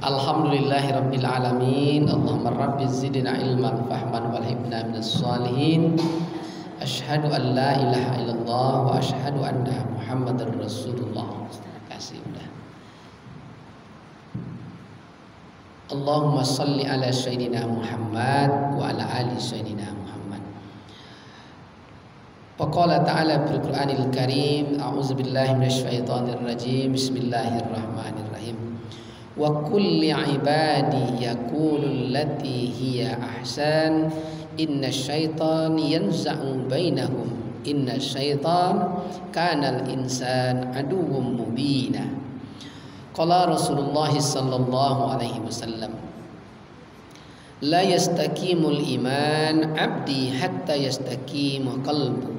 Alhamdulillahirabbil alamin. Allahumma rabbi zidna ilman fahman walhibna minas shalihin. Asyhadu an la ilaha illallah wa asyhadu anna Muhammadar Rasulullah. Kasih udah. Allahumma salli ala sayyidina Muhammad wa ala ali sayyidina Muhammad. Faqala ta'ala fil Qur'anil Karim, a'udzu billahi minasy syaithanir rajim. Bismillahirrahmanirrahim. Wa kulli ibadi yaqulu allati hiya ahsan inna syaitan yanza'u bainahum inna syaitan kana al-insan aduwwum mubina. Qala Rasulullah sallallahu alaihi wasallam, la yastakimul iman abdi hatta yastakimu qalbu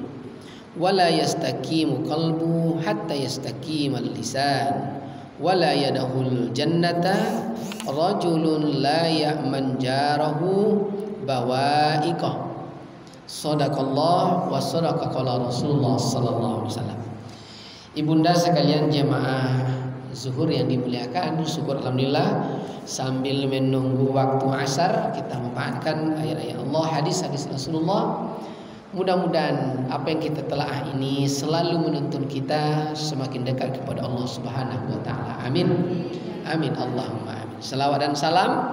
wa la yastakimu qalbu hatta yastakimal lisan wa la yadkhulul jannata rajulun la ya'man jarahu bawa'iqah. Shadaqallah wa sadaqa qala Rasulullah sallallahu alaihi wasallam. Ibunda sekalian jemaah zuhur yang dimuliakan, syukur alhamdulillah sambil menunggu waktu asar kita memanfaatkan ayat-ayat Allah, hadis-hadis Rasulullah. Mudah-mudahan apa yang kita telaah ini selalu menuntun kita semakin dekat kepada Allah Subhanahu wa taala. Amin. Amin Allahumma amin. Salawat dan salam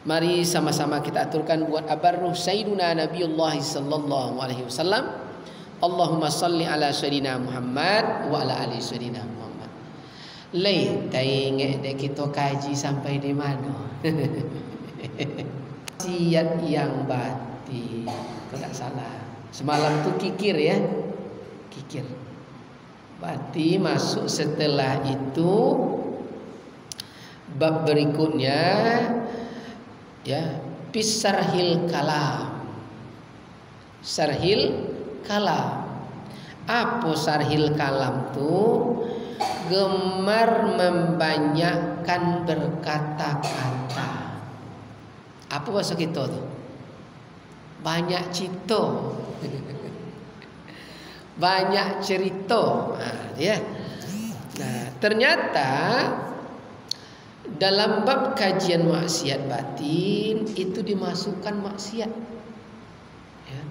mari sama-sama kita aturkan buat abarruh Sayyiduna Nabiullah sallallahu alaihi wasallam. Allahumma salli ala sayyidina Muhammad wa ala ali sayyidina Muhammad. Lei tainge dek kita kaji sampai di mana? Siat yang batin. Tidak salah. Semalam tuh kikir ya. Kikir. Berarti masuk setelah itu bab berikutnya ya, pisarhil kalam. Sarhil kalam. Apa sarhil kalam tuh? Gemar membanyakkan berkata-kata. Apa bahasa kita tuh? Banyak cito, banyak cerita, ya. Nah, ternyata dalam bab kajian maksiat batin itu dimasukkan maksiat. Ya.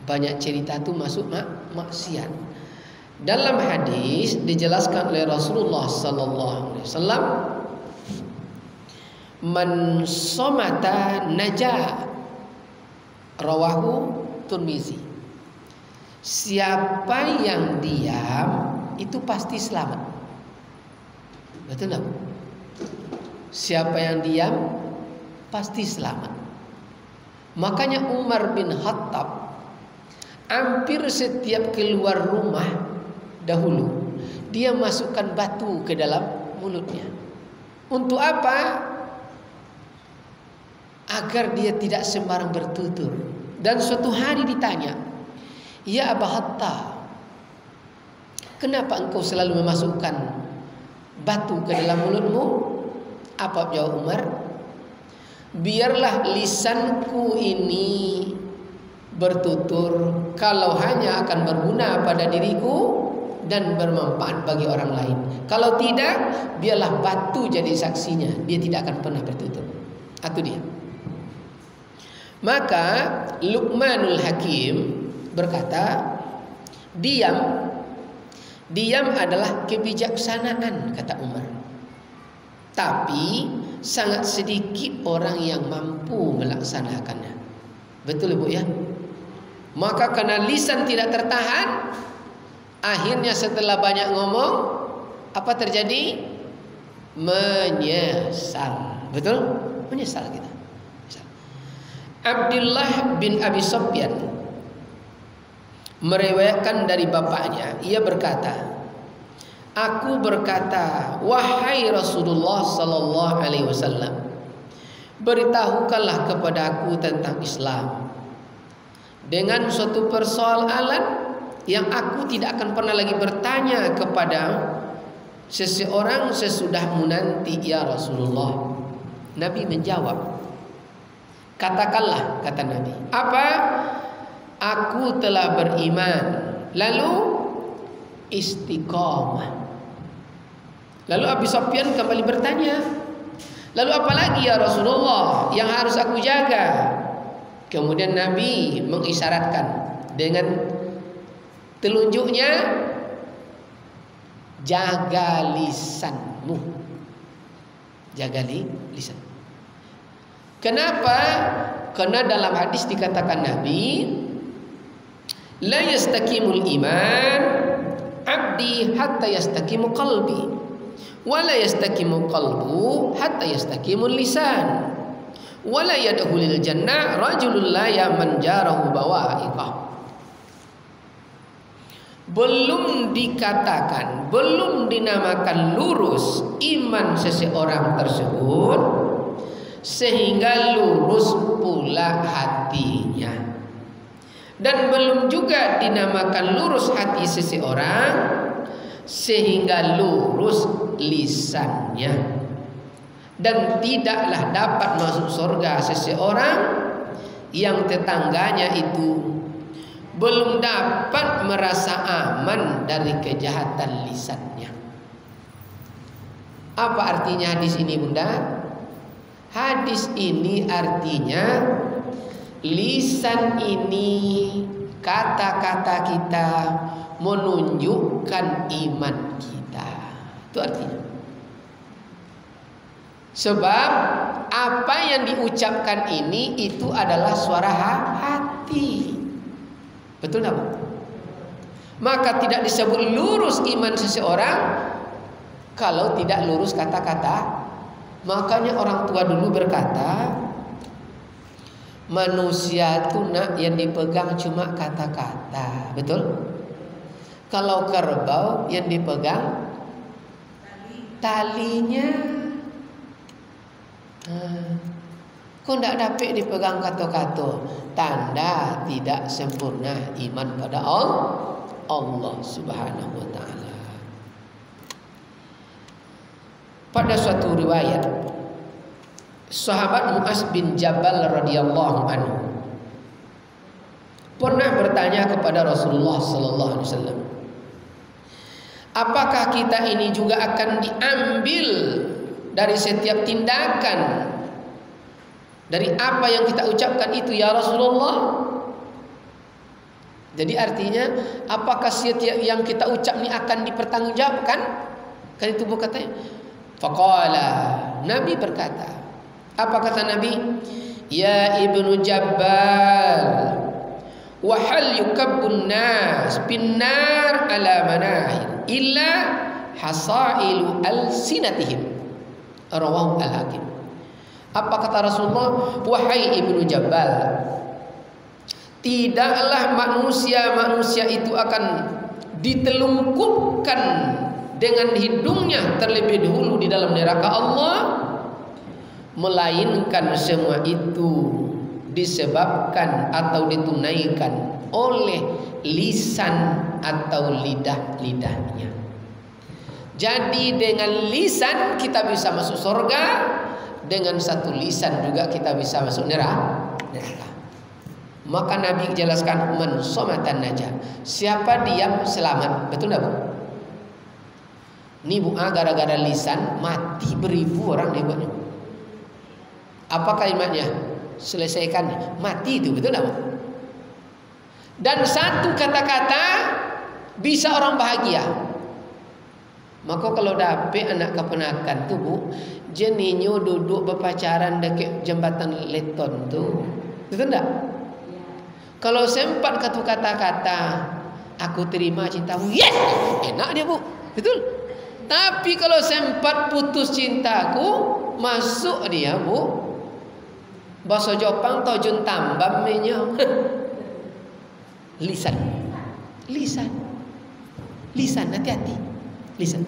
Banyak cerita itu masuk maksiat. Dalam hadis dijelaskan oleh Rasulullah sallallahu alaihi wasallam, man somata najah. Rawahu Tirmizi. Siapa yang diam itu pasti selamat. Betul tak? Siapa yang diam pasti selamat. Makanya Umar bin Khattab hampir setiap keluar rumah dahulu dia masukkan batu ke dalam mulutnya. Untuk apa? Agar dia tidak sembarang bertutur. Dan suatu hari ditanya, ya Aba Hatta, kenapa engkau selalu memasukkan batu ke dalam mulutmu? Apa jawab Umar? Biarlah lisanku ini bertutur kalau hanya akan berguna pada diriku dan bermanfaat bagi orang lain. Kalau tidak, biarlah batu jadi saksinya. Dia tidak akan pernah bertutur. Itu dia. Maka Luqmanul Hakim berkata, diam adalah kebijaksanaan, kata Umar. Tapi sangat sedikit orang yang mampu melaksanakannya. Betul Ibu ya? Maka karena lisan tidak tertahan, akhirnya setelah banyak ngomong, apa terjadi? Menyesal. Betul? Menyesal kita. Abdullah bin Abi Sufyan meriwayatkan dari bapaknya, ia berkata, aku berkata, wahai Rasulullah sallallahu alaihi wasallam, beritahukanlah kepada aku tentang Islam dengan suatu persoalan yang aku tidak akan pernah lagi bertanya kepada seseorang sesudahmu nanti ya Rasulullah. Nabi menjawab, katakanlah, kata Nabi, apa? Aku telah beriman, lalu istiqamah. Lalu Abu Sufyan kembali bertanya, lalu apalagi ya Rasulullah yang harus aku jaga? Kemudian Nabi mengisyaratkan dengan telunjuknya, jaga lisanmu. Jaga lisan. Kenapa? Karena dalam hadis dikatakan Nabi, la yastakimul iman abdi hatta yastakimu qalbi, wa la yastakimu qalbu hatta yastakimul lisan, wa la yadkhulul jannah rajulun la yamanjarahu bawa'iqah. Belum dikatakan, belum dinamakan lurus iman seseorang tersebut sehingga lurus pula hatinya, dan belum juga dinamakan lurus hati seseorang sehingga lurus lisannya, dan tidaklah dapat masuk surga seseorang yang tetangganya itu belum dapat merasa aman dari kejahatan lisannya. Apa artinya hadis ini, Bunda? Hadis ini artinya lisan ini, kata-kata kita menunjukkan iman kita. Itu artinya. Sebab apa yang diucapkan ini itu adalah suara hati. Betul tak? Maka tidak disebut lurus iman seseorang kalau tidak lurus kata-kata. Makanya orang tua dulu berkata, manusia itu nak yang dipegang cuma kata-kata. Betul? Kalau kerbau yang dipegang talinya. Kok tidak dapat dipegang kata-kata? Tanda tidak sempurna iman pada Allah Subhanahu wa ta'ala. Pada suatu riwayat, sahabat Mu'az bin Jabal radhiyallahu anhu pernah bertanya kepada Rasulullah sallallahu alaihi wasallam, apakah kita ini juga akan diambil dari setiap tindakan dari apa yang kita ucapkan itu ya Rasulullah? Jadi artinya, apakah setiap yang kita ucap ini akan dipertanggungjawabkan? Kan itu katanya. Faqala, Nabi berkata, apa kata Nabi? Ya Ibnu Jabbal, wa hal yukabbun nas binnar ala manahir illa hasailu alsinatihim. Rawahu al-Hakim. Apa kata Rasulullah? Wahai Ibnu Jabbal, tidaklah manusia itu akan ditelungkupkan dengan hidungnya terlebih dahulu di dalam neraka Allah, melainkan semua itu disebabkan atau ditunaikan oleh lisan atau lidah-lidahnya. Jadi dengan lisan kita bisa masuk surga, dengan satu lisan juga kita bisa masuk neraka. Maka Nabi jelaskan, man somatan najah, siapa diam selamat. Betul tak, Bu? Ini Bu, gara-gara lisan mati beribu orang hebatnya. Apa kalimatnya? Selesaikan, mati itu. Betul tak, Bu? Dan satu kata-kata bisa orang bahagia. Maka kalau dapet anak keponakan tu, Bu, jeninyo duduk berpacaran dekat jembatan Leton tu. Betul tak? Kalau sempat kata-kata, aku terima cintamu, yes, enak dia, Bu. Betul. Tapi kalau sempat putus cintaku, masuk dia, Bu. Bahasa Jepang tojun tambam menyo. Lisan, hati-hati, lisan.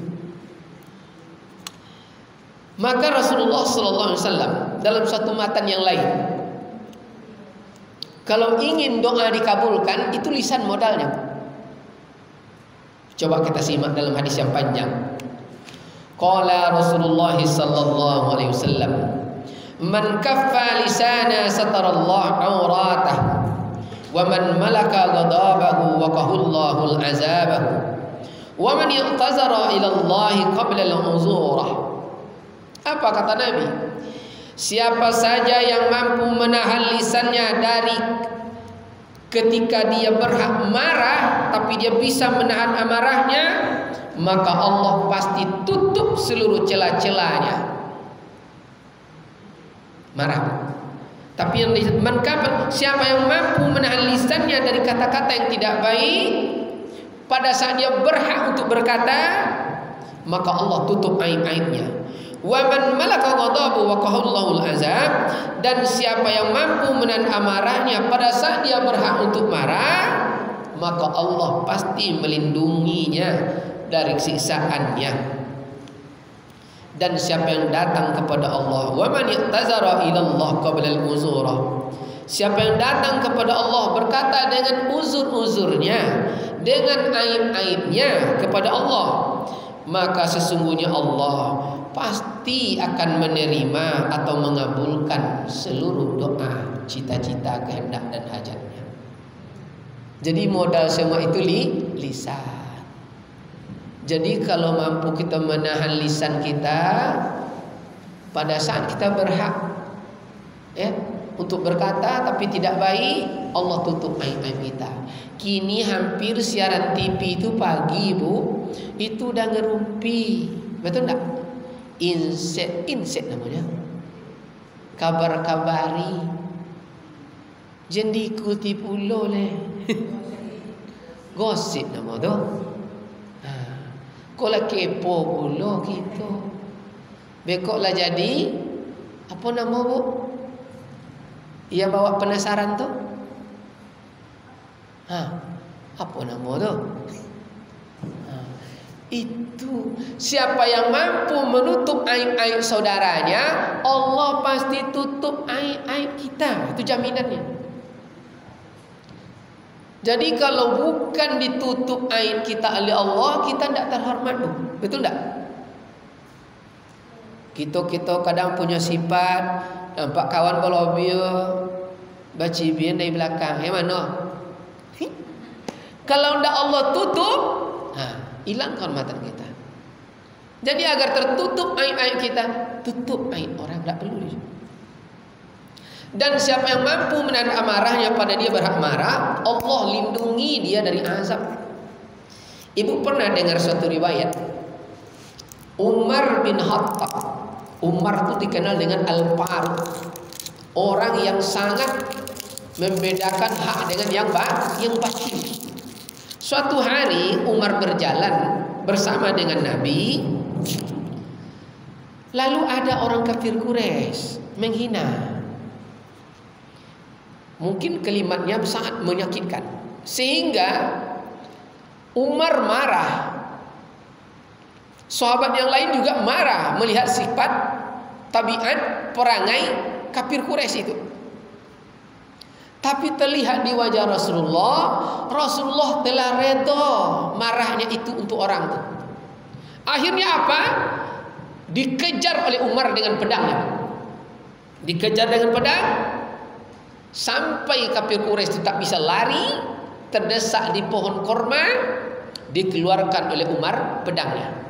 Maka Rasulullah sallallahu alaihi wasallam dalam satu matan yang lain, kalau ingin doa dikabulkan, itu lisan modalnya. Coba kita simak dalam hadis yang panjang. Qala Rasulullah sallallahu alaihi wasallam, man kaffa lisana satarallahu auratahu wa man malaka ghadabahu waqahullahu al'azabahu Wa man i'tazara ila Allah qabla al-uzurah. Apa kata Nabi? Siapa saja yang mampu menahan lisannya dari ketika dia berhak marah, tapi dia bisa menahan amarahnya, maka Allah pasti tutup seluruh celah-celahnya. Marah. Tapi yang siapa yang mampu menahan lisannya dari kata-kata yang tidak baik pada saat dia berhak untuk berkata, maka Allah tutup aib-aibnya. Wa man malaka ghadabu wa qahallahul azab, dan siapa yang mampu menahan amarahnya pada saat dia berhak untuk marah, maka Allah pasti melindunginya dari siksaannya. Dan siapa yang datang kepada Allah, wa man i'tazara ila Allah qabla al-uzurah, siapa yang datang kepada Allah berkata dengan uzur-uzurnya, dengan aib-aibnya kepada Allah, maka sesungguhnya Allah pasti akan menerima atau mengabulkan seluruh doa, cita-cita, kehendak dan hajatnya. Jadi modal semua itu lisan. Jadi kalau mampu kita menahan lisan kita pada saat kita berhak ya untuk berkata tapi tidak baik, Allah tutup aib-aib kita. Kini hampir siaran TV itu pagi, Bu, itu udah ngerumpi. Betul enggak? Inset namanya. Kabar-kabari. Jangan diikuti pula leh. Gosip nama tu. Kau lah kepo pula kita. Bekoklah jadi apa nama, Bu? Ia bawa penasaran tu. Apa nama tu? Itu siapa yang mampu menutup aib-aib saudaranya, Allah pasti tutup aib-aib kita. Itu jaminannya. Jadi kalau bukan ditutup aib kita oleh Allah, kita tidak terhormat. Betul tak? Kita kadang punya sifat, nampak kawan berlobby bacibian dari belakang. Yang mana? Kalau tidak Allah tutup, hilang kehormatan kita. Jadi agar tertutup aib-aib kita, tutup aib orang, tidak perlu. Dan siapa yang mampu menahan amarahnya pada dia berhak marah, Allah lindungi dia dari azab. Ibu pernah dengar suatu riwayat Umar bin Khattab. Umar itu dikenal dengan Al-Faruq, orang yang sangat membedakan hak dengan yang batil. Suatu hari Umar berjalan bersama dengan Nabi. Lalu ada orang kafir Quraisy menghina. Mungkin kalimatnya sangat menyakitkan, sehingga Umar marah. Sahabat yang lain juga marah melihat sifat, tabiat, perangai kafir Quraisy itu. Tapi terlihat di wajah Rasulullah, Rasulullah telah redha marahnya itu untuk orang itu. Akhirnya apa? Dikejar oleh Umar dengan pedangnya. Dikejar dengan pedang sampai kafir Quraisy tak bisa lari, terdesak di pohon korma, dikeluarkan oleh Umar pedangnya.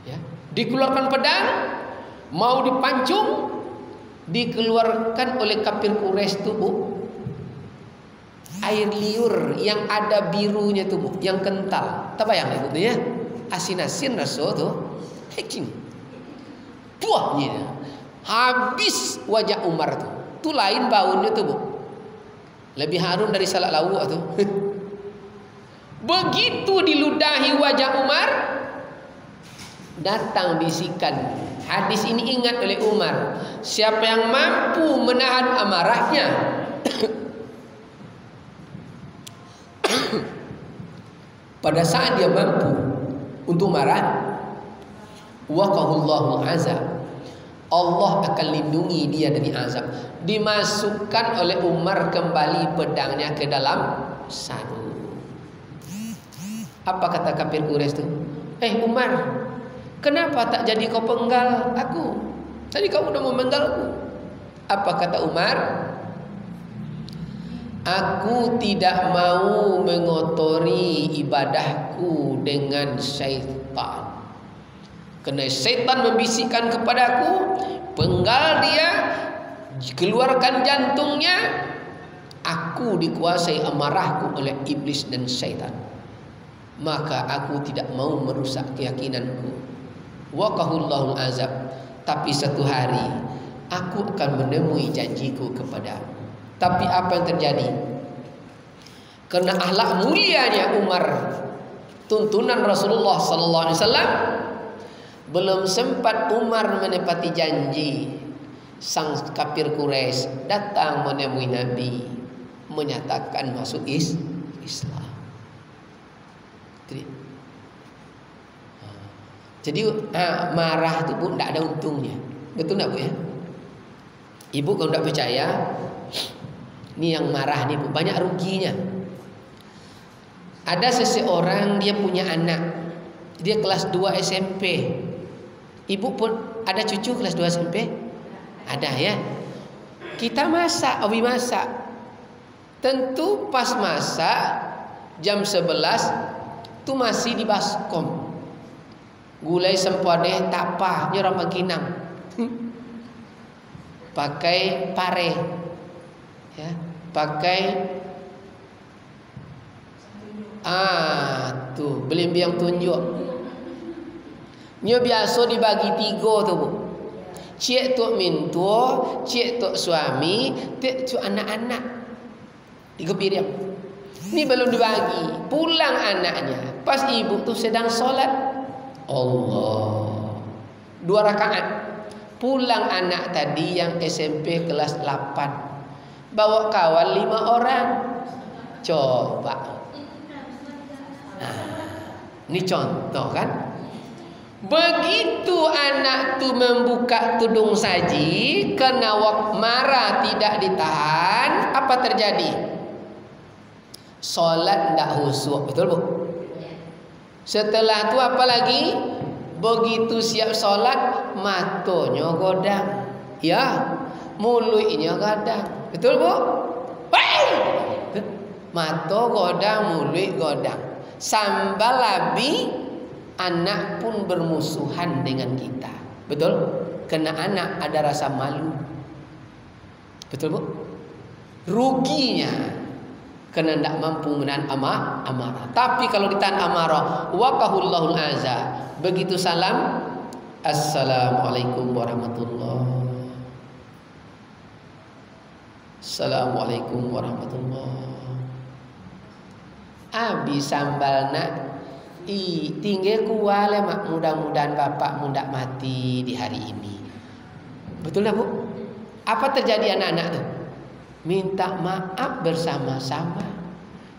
Ya, dikeluarkan pedang, mau dipancung, dikeluarkan oleh kafir Quraisy tubuh air liur yang ada birunya tubuh, yang kental. Terbayang itu ya? Asin-asin rasa tu, hecing. Buahnya habis wajah Umar tu. Tu lain baunya tu, Bu. Lebih harum dari salak lauk tu. Begitu diludahi wajah Umar, datang bisikan. Hadis ini ingat oleh Umar. Siapa yang mampu menahan amarahnya pada saat dia mampu untuk marah, waqahullahu azab, Allah akan lindungi dia dari azab. Dimasukkan oleh Umar kembali pedangnya ke dalam sarung. Apa kata kafir Quraisy itu? Umar, kenapa tak jadi kau penggal aku? Tadi kau udah memenggal aku. Apa kata Umar? Aku tidak mau mengotori ibadahku dengan syaitan. Karena syaitan membisikkan kepadaku, penggal dia, keluarkan jantungnya. Aku dikuasai amarahku oleh iblis dan syaitan. Maka aku tidak mau merusak keyakinanku. Waqahullahul azab. Tapi satu hari aku akan menemui janjiku kepadamu. Tapi apa yang terjadi? Karena akhlak mulianya Umar, tuntunan Rasulullah sallallahu alaihi wasallam, belum sempat Umar menepati janji, sang kafir Quraisy datang menemui Nabi, menyatakan masuk Islam. Jadi marah itu pun tidak ada untungnya. Betul tak Bu ya? Ibu kalau tidak percaya, ini yang marah nih Bu, banyak ruginya. Ada seseorang dia punya anak, dia kelas 2 SMP. Ibu pun ada cucu kelas 2 SMP? Ada ya. Kita masak, Obi masak. Tentu pas masak jam 11 itu masih di baskom. Gulai sempode tapah nyorong makinang. Pakai pare. Ya, pakai tuh belimbiang tunjuk. Nyo biasa dibagi 3 tu Bu. Cik tok mintua, cik tok suami, cik tok anak-anak. 3 piring. Ni belum dibagi. Pulang anaknya, pas ibu tu sedang solat. Allah. 2 rakaat. Pulang anak tadi yang SMP kelas 8. Bawa kawan 5 orang. Coba. Ini contoh kan? Begitu anak tu membuka tudung saji, kena marah tidak ditahan, apa terjadi? Solat tidak khusyuk, betul Bu? Setelah itu apa lagi? Begitu siap solat, matonya godang, ya, mulutnya godang, betul Bu? Mato godang, mulut godang, sambal labi. Anak pun bermusuhan dengan kita. Betul? Karena anak ada rasa malu. Betul Bu? Ruginya karena tidak mampu menahan amarah. Tapi kalau ditahan amarah, waqahullahul azza. Begitu salam, assalamualaikum warahmatullahi. Assalamualaikum warahmatullahi. Abi sambal nak tinggal kuale mak, mudah-mudahan bapak mudah mati di hari ini. Betul tak Bu? Apa terjadi anak-anak tuh? Minta maaf bersama-sama.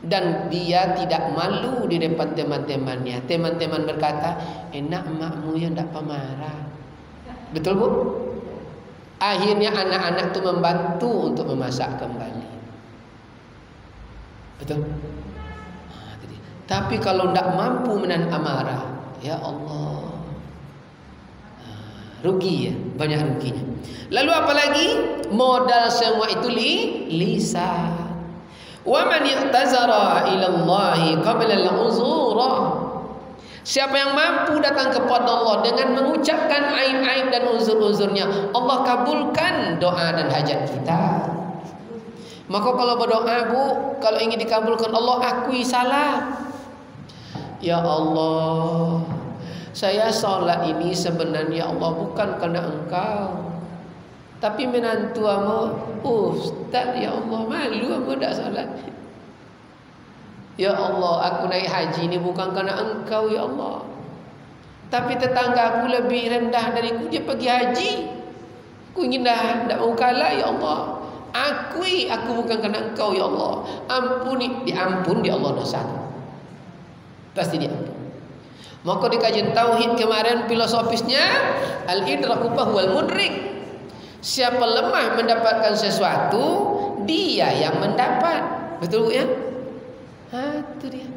Dan dia tidak malu di depan teman-temannya. Teman-teman berkata, enak makmu yang tak pemarah. Betul Bu? Akhirnya anak-anak tuh membantu untuk memasak kembali. Betul? Tapi kalau tidak mampu menahan amarah, ya Allah, rugi ya, banyak ruginya. Lalu apa lagi? Modal semua itu lisan. Wa man i'tazara ila Allah qabla al-uzura. Siapa yang mampu datang kepada Allah dengan mengucapkan aib-aib dan uzur-uzurnya, Allah kabulkan doa dan hajat kita. Maka kalau berdoa Bu, kalau ingin dikabulkan Allah, akui salah. Ya Allah, saya sholat ini sebenarnya Allah bukan karena Engkau, tapi menantu amu Ustaz, ya Allah malu amu tak sholat. Ya Allah, aku naik haji ini bukan karena Engkau ya Allah, tapi tetangga aku lebih rendah dariku, dia pergi haji. Aku ingin dah tak mau kalah ya Allah. Akui aku bukan karena Engkau ya Allah. Ampuni, diampun di Allah dosa. Pasti diampun. Maka di kajian tauhid kemarin filosofisnya al-idraku fahuwal mudrik. Siapa lemah mendapatkan sesuatu, dia yang mendapat. Betul Bu ya? Itu dia.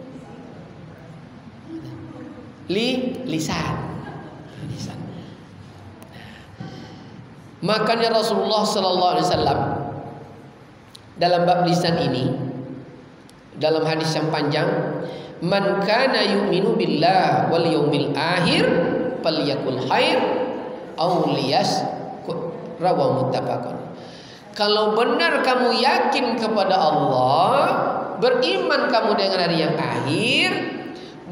Lisan. Makanya Rasulullah sallallahu alaihi wasallam dalam bab lisan ini, dalam hadis yang panjang, man kana yu'minu billah wal yaumil akhir falyakul khair aw liyaskut, rawahu muttafaqun. Kalau benar kamu yakin kepada Allah, beriman kamu dengan hari yang akhir,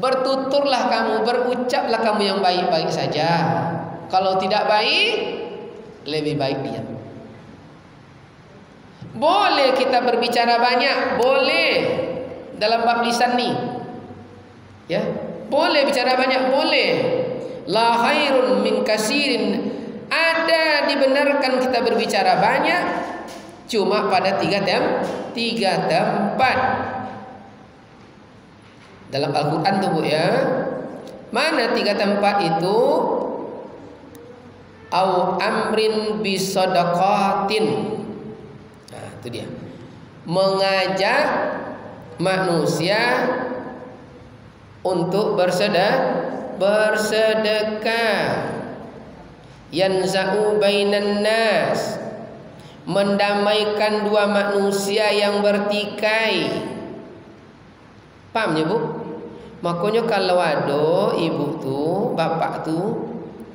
bertuturlah kamu, berucaplah kamu yang baik-baik saja. Kalau tidak baik, lebih baik diam. Boleh kita berbicara banyak, boleh dalam bab lisan nih, ya, boleh bicara banyak, boleh. La khairun min kasirin, ada dibenarkan kita berbicara banyak, cuma pada tiga tempat dalam Al-Quran tuh Bu ya. Mana tiga tempat itu? Au amrin bisadaqatin. Nah, itu dia. Mengajak manusia untuk bersedekah. Yanza'u bainan nas, mendamaikan dua manusia yang bertikai. Pahamnya Bu? Makanya kalau ada ibu tu, bapak tu,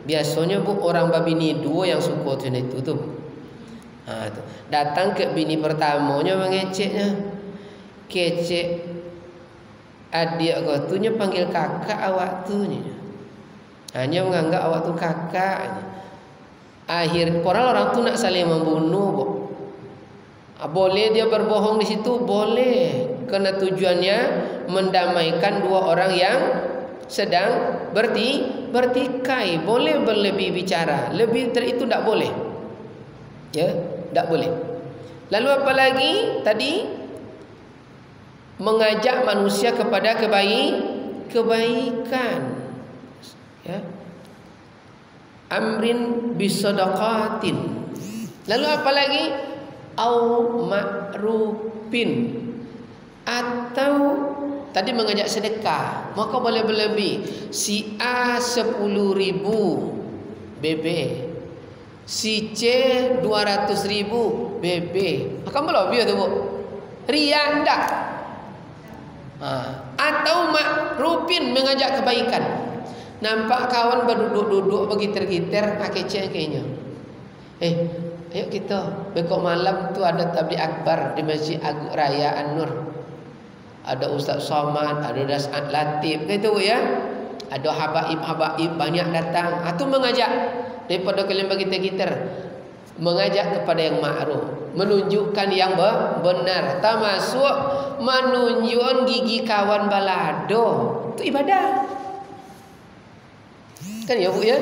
biasanya Bu orang babini dua yang suka tu tu. Nah, tu. Datang ke bini pertamanya mengeceknya, kecek adik kau tu nya panggil kakak awak tu nya. Hanya menganggap awak tu kakak. Akhir orang tu nak saling membunuh, Bu. Boleh dia berbohong di situ, boleh. Karena tujuannya mendamaikan dua orang yang sedang bertikai. Boleh berlebih bicara, lebih dari itu tidak boleh. Ya, tidak boleh. Lalu apa lagi tadi? Mengajak manusia kepada kebaikan. Ya. Amrin bisadaqatin. Lalu apa lagi? Au ma'rufin, atau tadi mengajak sedekah, maka boleh berlebih. Si A 10.000 BB, si C 200.000 BB. Akan berlebih tu Bu. Ria enggak? Atau ma'rufin, mengajak kebaikan. Nampak kawan berduduk-duduk bergitar-gitar, kecek kayaknya. Ayo kita, besok malam tu ada tabligh akbar di Masjid Agung Raya An-Nur. Ada Ustaz Somad, ada Das'at Latif, gitu ya. Ada habaib-habaib banyak datang. Itu mengajak daripada kalian bergitar-gitar, mengajak kepada yang ma'ruf, menunjukkan yang benar, termasuk menunjukkan gigi kawan balado. Itu ibadah. Kan ya Bu ya?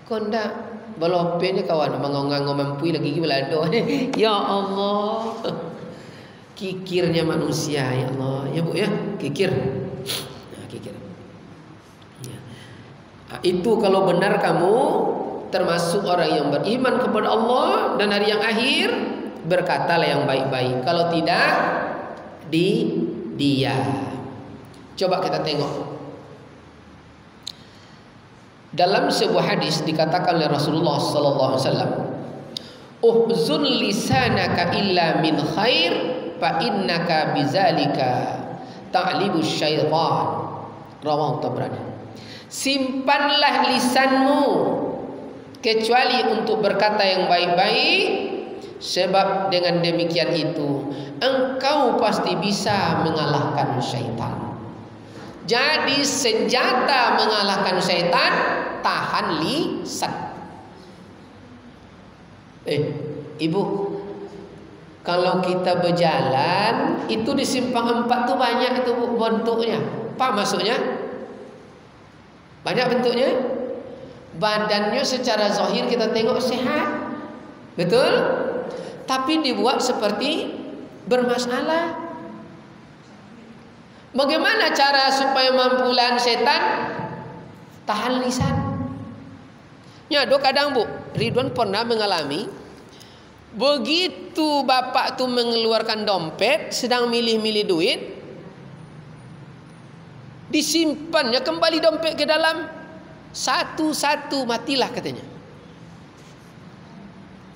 Kondak balopenya kawan mengongang mampui lagi gigi balado. Ya Allah. Kikirnya manusia, ya Allah. Ya Bu ya, kikir. Nah, kikir. Ya. Itu kalau benar kamu termasuk orang yang beriman kepada Allah dan hari yang akhir, berkatalah yang baik-baik. Kalau tidak, diam. Coba kita tengok. Dalam sebuah hadis dikatakan oleh Rasulullah sallallahu alaihi wasallam, "Uhzun lisanaka illa min khair, fa innaka bizalika ta'libu syaitan." Rawahu Tabrani. Simpanlah lisanmu kecuali untuk berkata yang baik-baik, sebab dengan demikian itu engkau pasti bisa mengalahkan syaitan. Jadi senjata mengalahkan syaitan, tahan lisan. Ibu, kalau kita berjalan itu di simpang 4 tuh banyak itu bentuknya. Apa maksudnya? Banyak bentuknya. Badannya secara zahir kita tengok sehat, betul? Tapi dibuat seperti bermasalah. Bagaimana cara supaya mampu lawan setan? Tahan lisan. Ya, kadang Bu, Ridwan pernah mengalami, begitu bapak tu mengeluarkan dompet, sedang milih-milih duit, disimpannya kembali dompet ke dalam, satu-satu matilah katanya.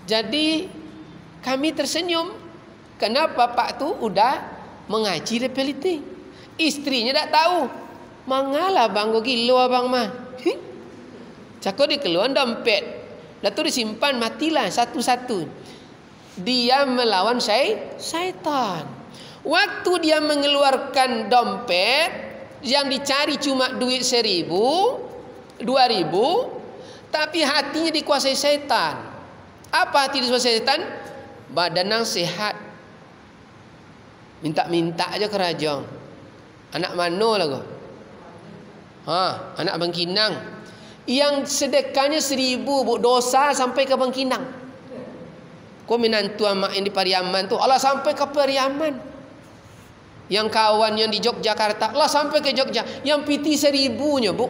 Jadi Kami tersenyum. Kenapa Pak tu udah mengaji repeliti. Istrinya tak tahu. Mangalah bang gilo abang mah. Cakap dia keluar dompet. Lalu disimpan matilah satu-satu. Dia melawan syaitan. Waktu dia mengeluarkan dompet yang dicari cuma duit 1.000, 2.000, tapi hatinya dikuasai syaitan. Apa hati dikuasai syaitan? Badan yang sehat. Minta-minta aja ke rajang. Anak mana lah kau? Anak Bangkinang. Yang sedekahnya 1.000 dosa sampai ke Bangkinang. Kau menantu amak yang di Pariaman tu, Allah sampai ke Pariaman. Yang kawan yang di Yogyakarta, Allah sampai ke Jogja. Yang piti 1.000-nya bu.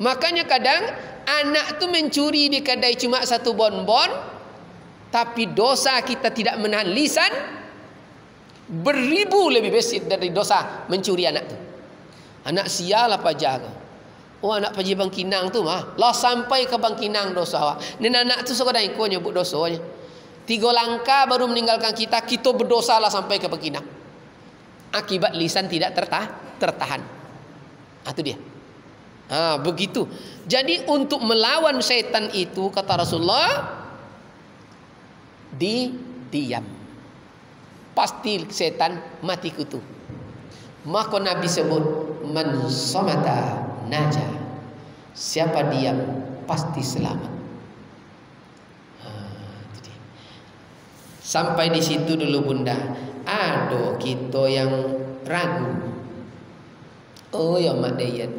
Makanya kadang anak tu mencuri di kedai cuma 1 bonbon, tapi dosa kita tidak menahan lisan, beribu lebih besar dari dosa mencuri anak tu. Anak sial apa jaga. Oh anak pergi Bangkinang tu mah, lah sampai ke Bangkinang dosa awak. Dan anak tu suka daiko nyebut dosanya. 3 langkah baru meninggalkan kita, kita berdosa lah sampai ke Bangkinang. Akibat lisan tidak tertahan. Itu dia. Begitu. Jadi untuk melawan setan itu kata Rasulullah, diam. Pasti setan mati kutu. Maka Nabi sebut man somata naja. Siapa diam pasti selamat. Sampai di situ dulu bunda. Aduh kita yang ragu. Oh ya mak Dayan.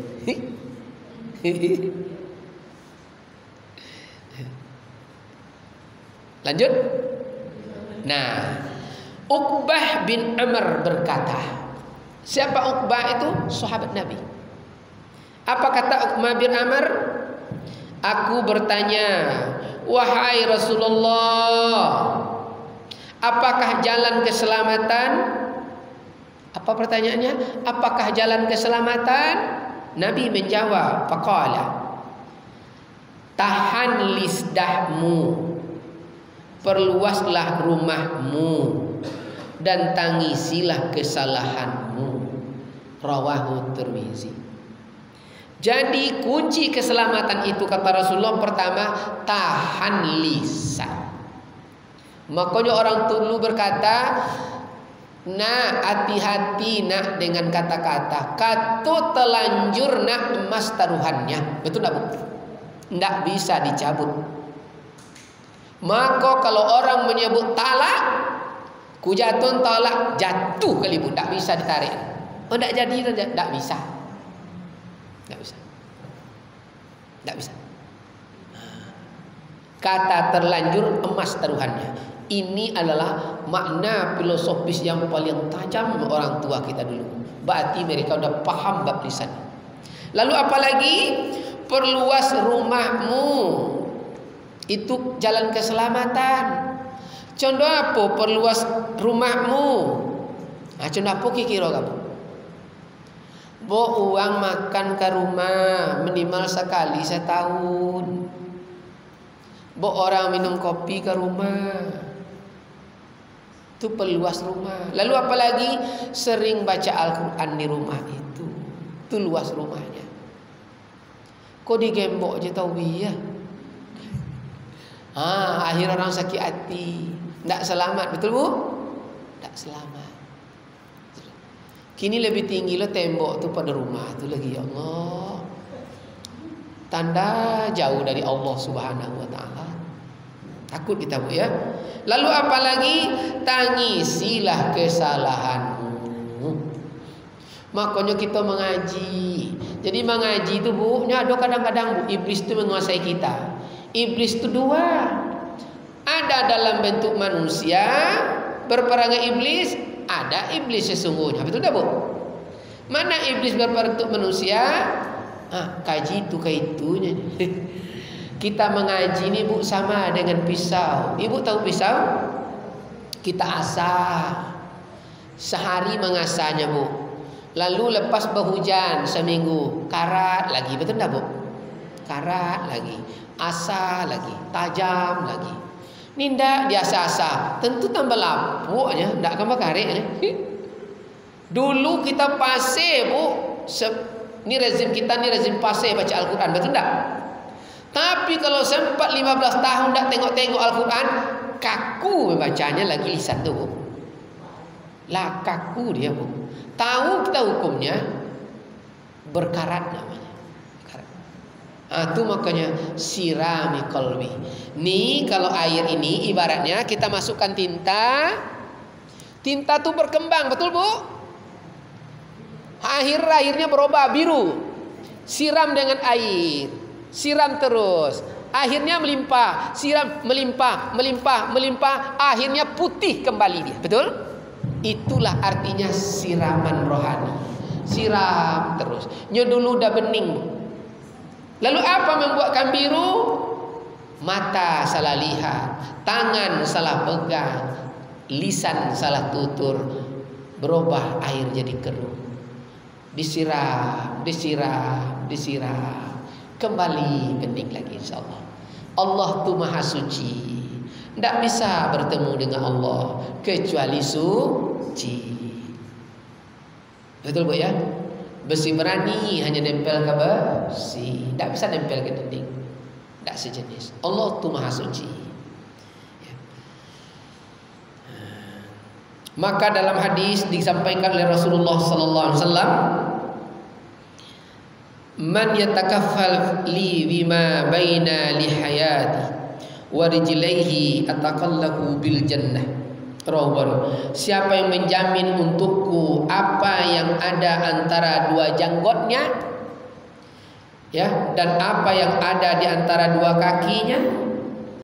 Lanjut. Nah, Uqbah bin Amr berkata. Siapa Uqbah itu? Sahabat Nabi. Apa kata Uqbah bin Amr? Aku bertanya, wahai Rasulullah, apakah jalan keselamatan? Apa pertanyaannya? Apakah jalan keselamatan? Nabi menjawab, faqala, tahan lizdahmu, perluaslah rumahmu, dan tangisilah kesalahanmu. Rawahu Tirmizi. Jadi kunci keselamatan itu kata Rasulullah pertama, tahan lisan. Makanya orang dulu berkata, nak hati-hati nak dengan kata-kata. Kata telanjur nak emas taruhannya. Betul tak bu? Tidak bisa dicabut. Maka kalau orang menyebut talak, ku jatuh talak, jatuh kali bu, tidak bisa ditarik. Oh tidak jadi, tidak bisa. Tidak bisa. Tidak bisa. Kata terlanjur emas taruhannya. Ini adalah makna filosofis yang paling tajam orang tua kita dulu. Berarti mereka sudah paham bab lisan. Lalu apalagi perluas rumahmu. Itu jalan keselamatan. Contoh apa perluas rumahmu? Contoh apa kira kamu? Bawa uang makan ke rumah minimal sekali setahun. Bawa orang minum kopi ke rumah. Itu perluas rumah. Lalu apalagi sering baca Al-Quran di rumah itu. Itu luas rumahnya. Kok digembok je tahu ya? Akhir orang sakit hati. Tak selamat, betul bu? Tak selamat. Kini lebih tinggi lo tembok tu pada rumah tu lagi, ya Allah. Tanda jauh dari Allah Subhanahu wa taala. Takut kita bu ya. Lalu apalagi tangisilah kesalahanmu. Makanya kita mengaji. Jadi mengaji itu bu, ada kadang-kadang bu iblis itu menguasai kita. Iblis itu 2. Ada dalam bentuk manusia, berperangai iblis, ada iblis sesungguhnya. Betul tak bu? Mana iblis berbentuk manusia? Kaji itu kaitunya. Kita mengaji ini bu sama dengan pisau. Ibu tahu pisau? Kita asah. Sehari mengasahnya bu. Lalu lepas berhujan seminggu, karat lagi. Betul tak bu? Karat lagi, asah lagi, tajam lagi. Ninda biasa-asa, tentu tambah lapuknya, ndak tambah kariknya. Dulu kita pasir, Bu. Ini rezim kita, ini rezim pasir baca Al-Quran, betul tak? Tapi kalau sempat 15 tahun ndak tengok-tengok Al-Quran, kaku membacanya lagi lisan tu, Bu. Lah kaku dia, Bu. Tahu kita hukumnya, berkarat namanya. Itu makanya sirami qalbi. Nih kalau air ini ibaratnya kita masukkan tinta. Tinta tuh berkembang, betul Bu? Akhirnya berubah biru. Siram dengan air. Siram terus. Akhirnya melimpah. Siram melimpah. Akhirnya putih kembali dia. Betul? Itulah artinya siraman rohani. Siram terus. Dulu udah bening, Bu. Lalu apa membuatkan biru? Mata salah lihat, tangan salah pegang, lisan salah tutur, berubah air jadi keruh. Disiram, kembali bening lagi insyaallah. Allah tu maha suci. Tidak bisa bertemu dengan Allah kecuali suci. Betul Bu ya? Besi berani hanya nempel ke besi, tidak bisa nempel ke dinding, tidak sejenis. Allah itu maha suci. Maka dalam hadis disampaikan oleh Rasulullah sallallahu alaihi wasallam, man yatakaffal li bima baina lihayati wa rijlaihi ataqallahu bil jannah. Siapa yang menjamin untukku apa yang ada antara dua janggotnya, ya, dan apa yang ada di antara dua kakinya,